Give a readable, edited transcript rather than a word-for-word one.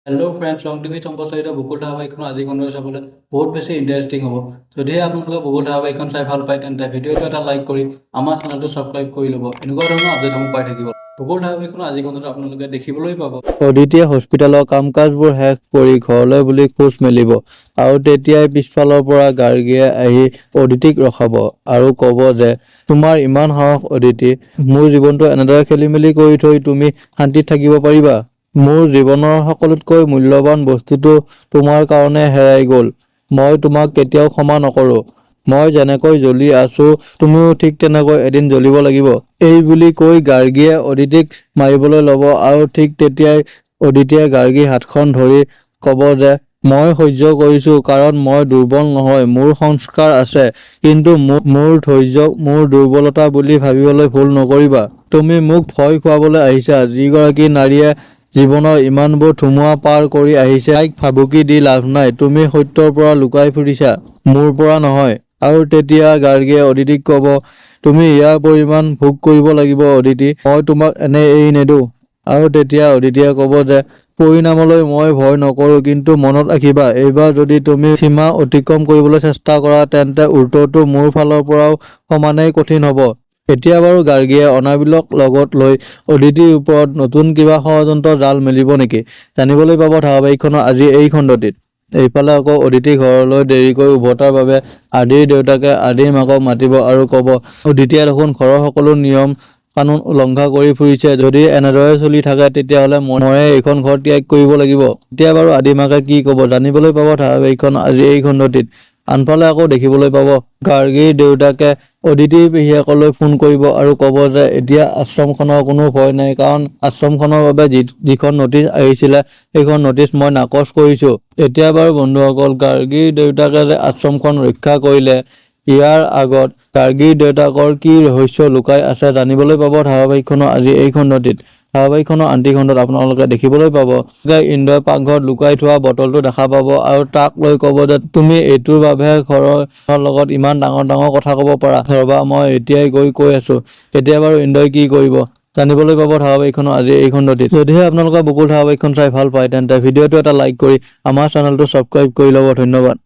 Hello' friends, ৰং TV সম্প্ৰচাৰিত বকুল ধাৰাবাহিকখন আজি কোনোদৰে চাবলৈ বহুত বেছি ইণ্টাৰেষ্টিং হ'ব। যদিহে আপোনালোকে বকুল ধাৰাবাহিকখন চাই ভাল পায় তেন্তে ভিডিঅ'টো এটা লাইক কৰি আমাৰ চেনেলটো ছাবস্ক্ৰাইব কৰি ল'ব। এনেকুৱা ধৰণৰ আপডেটসমূহ পাই থাকিব। বকুল ধাৰাবাহিকখন আজি কোনোদৰে আপোনালোকে দেখিবলৈ পাব। অদিতিয়ে হস্পিটেলৰ কাম কাজবোৰ শেষ কৰি ঘৰলৈ বুলি খোজ মেলিব আৰু তেতিয়াই পিছফালৰ পৰা গাৰ্গীয়ে আহি অদিতিক ৰখাব আৰু ক'ব যে তোমাৰ ইমান সাহস অদিতি, মোৰ জীৱনটো এনেদৰে খেলি মেলি কৰি থৈ তুমি শান্তিত থাকিব পাৰিবা? মোৰ জীৱনৰ সকলোতকৈ মূল্যৱান বস্তুটো তোমাৰ কাৰণে হেৰাই গ'ল। মই তোমাক কেতিয়াও ক্ষমা নকৰো। মই যেনেকৈ জ্বলি আছো তুমিও ঠিক তেনেকৈ এদিন জ্বলিব লাগিব। এই বুলি কৈ গাৰ্গীয়ে অদিতিক মাৰিবলৈ ল'ব আৰু ঠিক তেতিয়াই অদিতিয়ে গাৰ্গীৰ হাতখন ধৰি ক'ব যে মই সহ্য কৰিছো কাৰণ মই দুৰ্বল নহয়, মোৰ সংস্কাৰ আছে, কিন্তু মোৰ ধৈৰ্যক মোৰ দুৰ্বলতা বুলি ভাবিবলৈ ভুল নকৰিবা। তুমি মোক ভয় খুৱাবলৈ আহিছা। যিগৰাকী নাৰীয়ে জীৱনৰ ইমানবোৰ ধুমুহা পাৰ কৰি আহিছে তাইক ভাবুকি দি লাভ নাই। তুমি সত্যৰ পৰা লুকাই ফুৰিছা, মোৰ পৰা নহয়। আৰু তেতিয়া গাৰ্গীয়ে অদিতিক ক'ব তুমি ইয়াৰ পৰিমাণ ভোগ কৰিব লাগিব অদিতি, মই তোমাক এনে এৰি নেদো। আৰু তেতিয়া অদিতিয়ে ক'ব যে পৰিণামলৈ মই ভয় নকৰো, কিন্তু মনত ৰাখিবা এইবাৰ যদি তুমি সীমা অতিক্ৰম কৰিবলৈ চেষ্টা কৰা তেন্তে উত্তৰটো মোৰ ফালৰ পৰাও সমানেই কঠিন হ'ব। এতিয়া বাৰু গাৰ্গীয়ে অনাবিলক লগত লৈ অদিতিৰ ওপৰত নতুন কিবা ষড়যন্ত্ৰ জাল মেলিব নেকি? জানিবলৈ পাব ধাৰাবাহিকখনৰ আজি এই খণ্ডটিত। এইফালে আকৌ অদিতি ঘৰলৈ দেৰিকৈ উভতাৰ বাবে আদিৰ দেউতাকে আদিৰ মাকক মাতিব আৰু ক'ব অদিতিয়ে দেখোন ঘৰৰ সকলো নিয়ম কানুন উলংঘা কৰি ফুৰিছে। যদি এনেদৰে চলি থাকে তেতিয়াহ'লে ময়ে এইখন ঘৰ ত্যাগ কৰিব লাগিব। এতিয়া বাৰু আদি মাকে কি ক'ব জানিবলৈ পাব ধাৰাবাহিকখন আজি এই খণ্ডটিত। আনফালে আকৌ দেখিবলৈ পাব গাৰ্গীৰ দেউতাকে অদিতিৰ পেহীয়েকলৈ ফোন কৰিব আৰু ক'ব যে এতিয়া আশ্ৰমখনৰ কোনো ভয় নাই, কাৰণ আশ্ৰমখনৰ বাবে যিখন নটিচ আহিছিলে সেইখন নটিচ মই নাকচ কৰিছো। এতিয়া বাৰু বন্ধুসকল, গাৰ্গীৰ দেউতাকে যে আশ্ৰমখন ৰক্ষা কৰিলে, ইয়াৰ আগত গাৰ্গীৰ দেউতাকৰ কি ৰহস্য লুকাই আছে জানিবলৈ পাব ধাৰাবাহিকখনৰ আজি এই খণ্ডটিত। ধাৰাবাহিকখনৰ আনটি খণ্ডত আপোনালোকে দেখিবলৈ পাব যে ইন্দ্ৰই পাকঘৰত লুকাই থোৱা বটলটো দেখা পাব আৰু তাক লৈ ক'ব যে তুমি এইটোৰ বাবেহে ঘৰৰ লগত ইমান ডাঙৰ ডাঙৰ কথা ক'ব পাৰা, ৰবা মই এতিয়াই গৈ কৈ আছো। এতিয়া বাৰু ইন্দ্ৰই কি কৰিব জানিবলৈ পাব ধাৰাবাহিকখনৰ আজি এই খণ্ডটিত। যদিহে আপোনালোকে বকুল ধাৰাবাহিকখন চাই ভাল পায় তেন্তে ভিডিঅ'টো এটা লাইক কৰি আমাৰ চেনেলটো ছাবস্ক্ৰাইব কৰি ল'ব। ধন্যবাদ।